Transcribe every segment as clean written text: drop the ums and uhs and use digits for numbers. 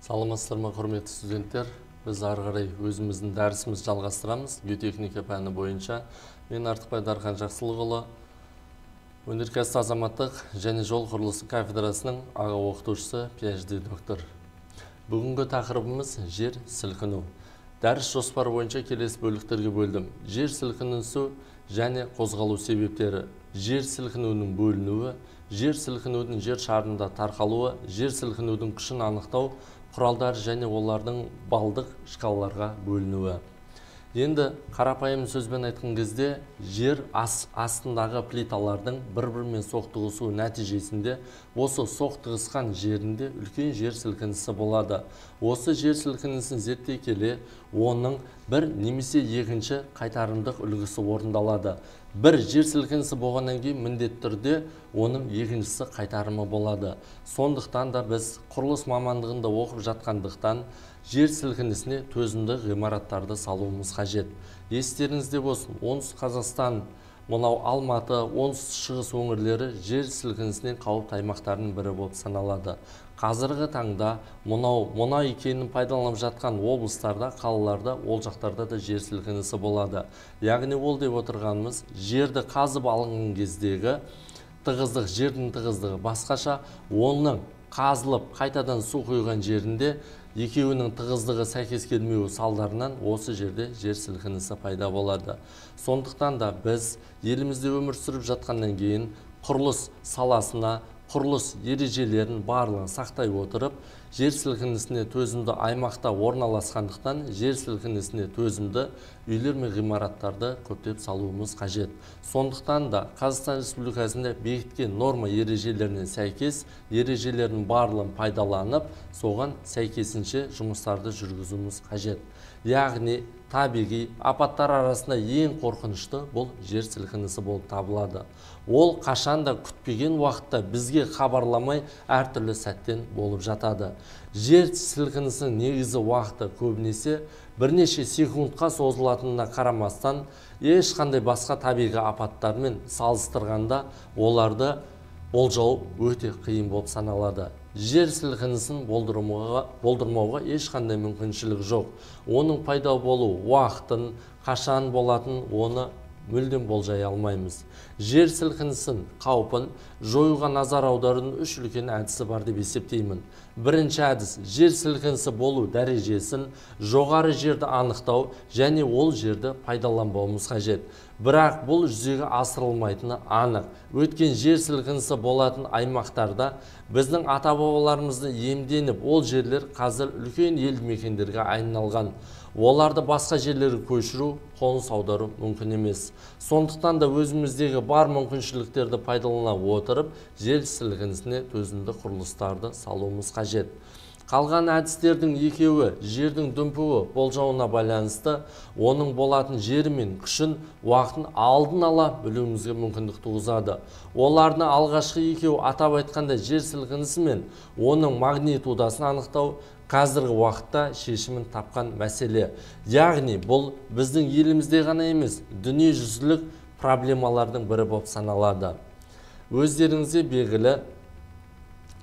Саламатсыздар ма, құрметті студенттер? Біз ары қарай өзіміздің дәрісімізді жалғастырамыз. Геотехника пәні бойынша. Мен Артықбай Дархан Жақсылықұлы, өнеркәсіп азаматтық және жол құрылысы кафедрасының аға оқытушысы, PhD доктор. Бүгінгі тақырыбымыз жер сілкіну. Дәріс жоспары бойынша келесі бөліктерге бөлдім. Жер сілкінісі және қозғалу себептері, жер сілкінуінің бөлінуі, жер сілкінудің жер шарында тарқалуы, жер сілкінудің күшін анықтау, құралдар және олардың балдық шкалаларға бөлінуі. Енді қарапайым сөзбен айтқан кезде жер астындағы плиталардың бір-бірімен соқтығысу нәтижесінде осы соқтығысқан жерінде үлкен жер сілкінісі болады. Осы жер сілкінісін зерттей келе, оның бір немесе екінші қайтарымдық үлгісі орындалады. Бір жер сілкінісі болғаннан кейін міндетті түрде оның екіншісі қайтарымы болады. Сондықтан да біз құрылыс мамандығында оқып жатқандықтан жер сілкінісіне төзімді ғимараттарды салуымыз қажет. Естеріңізде болсын, оңтүстік Қазақстан, мынау Алматы, оңтүстік шығыс өңірлері жер сілкінісінен қауіпті аймақтардың бірі болып саналады. Қазіргі таңда мұнай кенін пайдаланып жатқан облыстарда, қалаларда, ол жақтарда да жер сілкінісі болады. Яғни ол деп отырғанымыз, жерді қазып алынған кездегі тығыздық, жердің тығыздығы басқаша, оның қазылып қайтадан су құйған жерінде екеуінің тығыздығы сәйкес келмеуі салдарынан осы жерде жер сілкінісі пайда болады. Сондықтан да біз елімізде өмір сүріп жатқаннан кейін құрылыс саласына, құрылыс ережелерін барлығын сақтай отырып, жер сілкінісіне төзімді аймақта орналасқандықтан жер сілкінісіне төзімді үйлер мен ғимараттарды көптеп салуымыз қажет. Сондықтан да Қазақстан Республикасында бекіткен норма ережелеріне сәйкес ережелердің барлығын пайдаланып, соған сәйкесінше жұмыстарды жүргізуіміз қажет. Яғни табиғи апаттар арасында ең қорқынышты бұл жер сілкінісі болып табылады. Ол қашанда күтпеген уақытта бізге хабарламай әртүрлі сәттен болып жатады. Жер сілкінісінің негізі уақыты көбінесе бірнеше секундқа созылатынына қарамастан, ешқандай басқа табиғи апаттармен салыстырғанда оларды болжау өте қиын болып саналады. Жер сілкінісін болдырмауға ешқандай мүмкіншілік жоқ. Оның пайда болу уақытын, қашан болатын, оны мүлдем болжай алмаймыз. Жер сілкінісін қаупін жоюға назар аударудың үш үлкен әдісі бар деп есептеймін. Бірінші әдіс – жер сілкінісі болу дәрежесін, жоғары жерді анықтау және ол жерді пайдаланбауымыз қажет. Бірақ бұл жүзеге асырылмайтыны анық. Өткен жер сілкінісі болатын аймақтарда біздің ата-бабаларымызды иемденіп, ол жерлер қазір үлкен елді мекендерге айналған. Оларды басқа жерлерге көшіру, қоныс аудару мүмкін емес. Сондықтан да өзіміздегі бар мүмкіншіліктерді пайдалана отырып, жер сілкінісіне төзімді құрылыстарды салуымыз қажет. Қалған әдістердің екеуі жердің дүмпуі болжауына байланысты, оның болатын жері мен күшін уақытын алдын ала білуімізге мүмкіндік туғызады. Олардың алғашқы екеуі атап айтқанда жер сілкінісі мен оның магнитудасын анықтау қазіргі уақытта шешімін тапқан мәселе. Яғни бұл біздің елімізде ғана емес, дүниежүзілік проблемалардың бірі болып саналады. Өздеріңізге белгілі,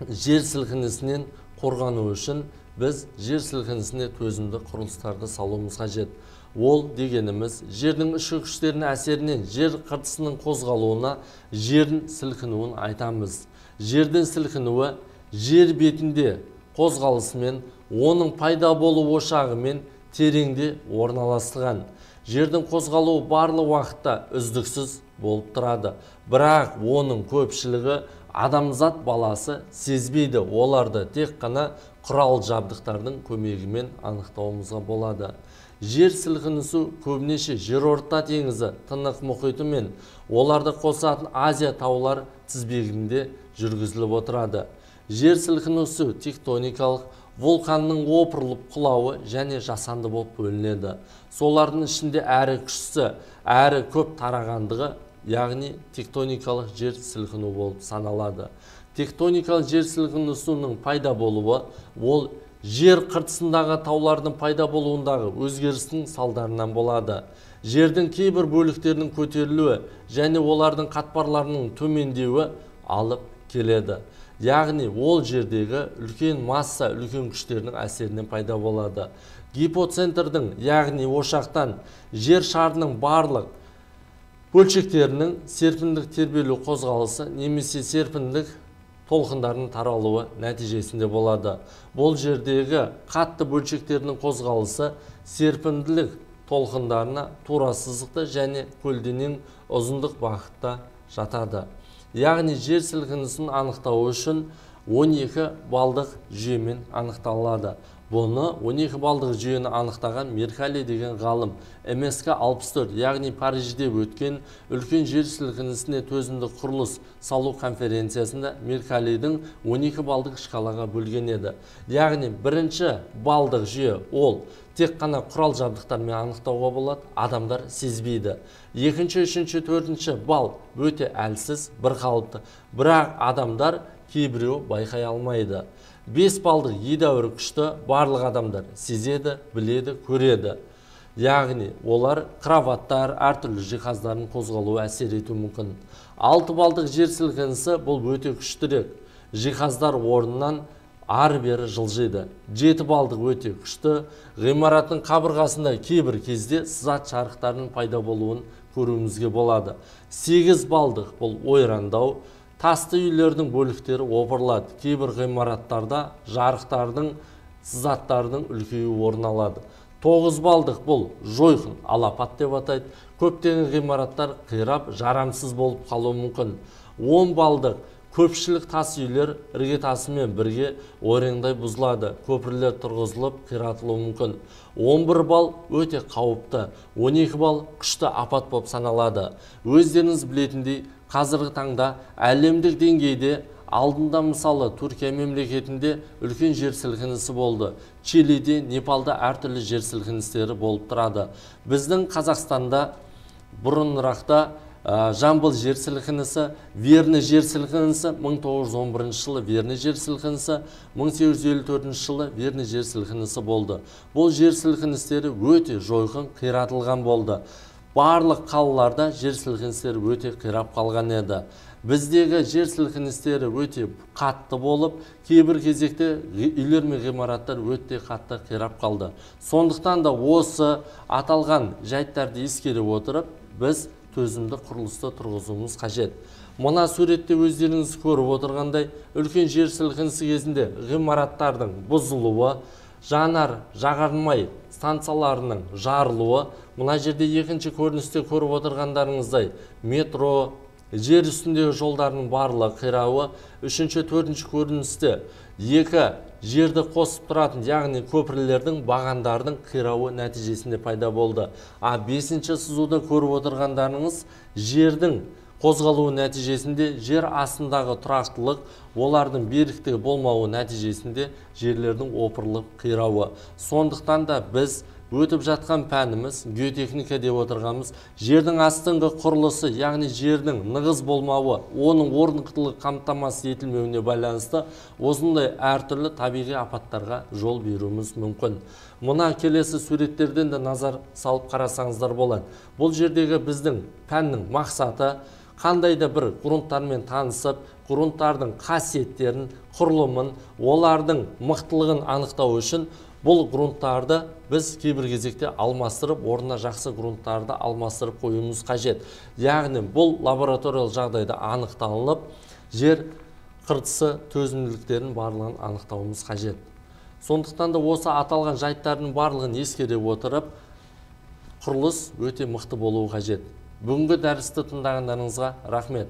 жер сілкінісінен қорғану үшін біз жер сілкінісіне төзімді құрылыстарды салуымыз қажет. Ол дегеніміз жердің ішкі күштерінің әсерінен жер қыртысының қозғалуына жердің сілкінуін айтамыз. Жердің сілкінуі жер бетінде қозғалысымен, оның пайда болу ошағымен тереңде орналасқан. Жердің қозғалуы барлық уақытта үздіксіз болып тұрады. Бірақ оның көпшілігі адамзат баласы сезбейді. Оларды тек қана құрал жабдықтардың көмегімен анықтауымызға болады. Жер сілкінісі көбінесе жерорта теңізі, Тынық мұхиты мен оларды қосатын Азия таулар тізбегінде жүргізіліп отырады. Жер сілкінісі тектоникалық, вулканның опырылып құлауы және жасанды болып бөлінеді. Солардың ішінде әрі күштісі, әрі көп тарағандығы, яғни тектоникалық жер сілкіну болып саналады. Тектоникалық жер сілкінісінің пайда болуы, ол жер қыртысындағы таулардың пайда болуындағы өзгерістің салдарынан болады. Жердің кейбір бөліктерінің көтерілуі және олардың қатпарларының төмендеуі алып келеді. яғни ол жердегі үлкен масса, үлкен күштерінің әсерінен пайда болады. Гипоцентрдің, яғни ошақтан жер шарының барлық бөлшектерінің серпіндік тербелу қозғалысы немесе серпіндік толқындардың таралуы нәтижесінде болады. Бұл жердегі қатты бөлшектерінің қозғалысы серпінділік толқындарына тура сызықты және көлденең ұзындық бағытта жатады. Яғни жер сілкінісін анықтау үшін 12 балдық жүйемен анықталады. Бұны 12 балдық жүйені анықтаған Меркалли деген ғалым МСК 64, яғни Парижде өткен үлкен жер сілкінісіне төзімді құрылыс салу конференциясында Меркаллидің 12 балдық шкалаға бөлген еді. Яғни бірінші балдық жүйе ол тек қана құрал жабдықтармен анықтауға болады, адамдар сезбейді. Екінші, үшінші, төртінші бал өте әлсіз, бір қалыпты, бірақ адамдар кейбіреу байқай алмайды. 5 балдық едәуір күшті барлық адамдар сезеді, біледі, көреді. Яғни олар кроваттар, әртүрлі жиһаздардың қозғалуы әсер етуі мүмкін. 6 балдық жер сілкінісі бұл өте күштірек. Жиһаздар орнынан ары-бері жылжиды. 7 балдық өте күшті. Ғимараттың қабырғасында кейбір кезде сызат жарықтарының пайда болуын көруімізге болады. 8 балдық бұл ойрандау. Тасты үйлердің бөліктері опырылады. Кейбір ғимараттарда жарықтардың, сызаттардың үлкеюі орын алады. 9 балдық бұл жойқын алапат деп атайды. Көптеген ғимараттар қирап, жарамсыз болып қалуы мүмкін. 10 балдық көпшілік тас үйлер іргетасымен бірге ойраңдай бұзылады. Көпірлер тұрғызылып, қиратылуы мүмкін. 11 бал өте қауіпті. 12 бал күшті апат болып саналады. Өздеріңіз білетіндей, қазіргі таңда әлемдік деңгейде алдында мысалы Түркия мемлекетінде үлкен жер сілкінісі болды. Чилиде, Непалда әртүрлі жер сілкіністері болып тұрады. Біздің Қазақстанда бұрынырақта Жамбыл жер сілкінісі, Верный жер сілкінісі, 1911 жылы Верный жер сілкінісі, 1854 жылы Верный жер сілкінісі болды. Бұл жер сілкіністері өте жойқын, қиратылған болды. Барлық қалаларда жер сілкіністері өте қирап қалған еді. Біздегі жер сілкіністері өте қатты болып, кейбір кезекте үйлер мен ғимараттар өте қатты қирап қалды. Сондықтан да осы аталған жайттарды ескере отырып, біз төзімді құрылысты тұрғызуымыз қажет. Мына суретте өздеріңіз көріп отырғандай, үлкен жер сілкінісі кезінде ғимараттардың бұзылуы, жанар-жағармай станцияларының жарылуы, мына жерде екінші көріністе көріп отырғандарыңыздай метро, жер үстіндегі жолдардың барлығы қирауы, үшінші, төртінші көріністе екі жерді қосып тұратын, яғни көпірлердің, бағандардың қирауы нәтижесінде пайда болды. Бесінші сызуда көріп отырғандарыңыз жердің қозғалуы нәтижесінде жер астындағы тұрақтылық, олардың беріктігі болмауы нәтижесінде жерлердің опырылып қирауы. Сондықтан да біз өтіп жатқан пәніміз, геотехника деп отырғанымыз, жердің астыңғы құрылысы, яғни жердің нығыз болмауы, оның орнықтылығы қамтамасыз етілмеуіне байланысты осындай әртүрлі табиғи апаттарға жол беруіміз мүмкін. Мұна келесі суреттерден де назар салып қарасаңыздар болады. Бұл жердегі біздің пәннің мақсаты қандай да бір грунттармен танысып, грунттардың қасиеттерін, құрылымын, олардың мықтылығын анықтау үшін бұл грунттарды біз кейбір кезекте алмастырып, орнына жақсы грунттарды алмастырып қоюымыз қажет. Яғни бұл лабораториялық жағдайда анықталынып, жер қыртысы төзімділіктерін барлығын анықтауымыз қажет. Сондықтан да осы аталған жайттардың барлығын ескере отырып, құрылыс өте мықты болуы қажет. Бүгінгі дәрісті тыңдағандарыңызға рахмет.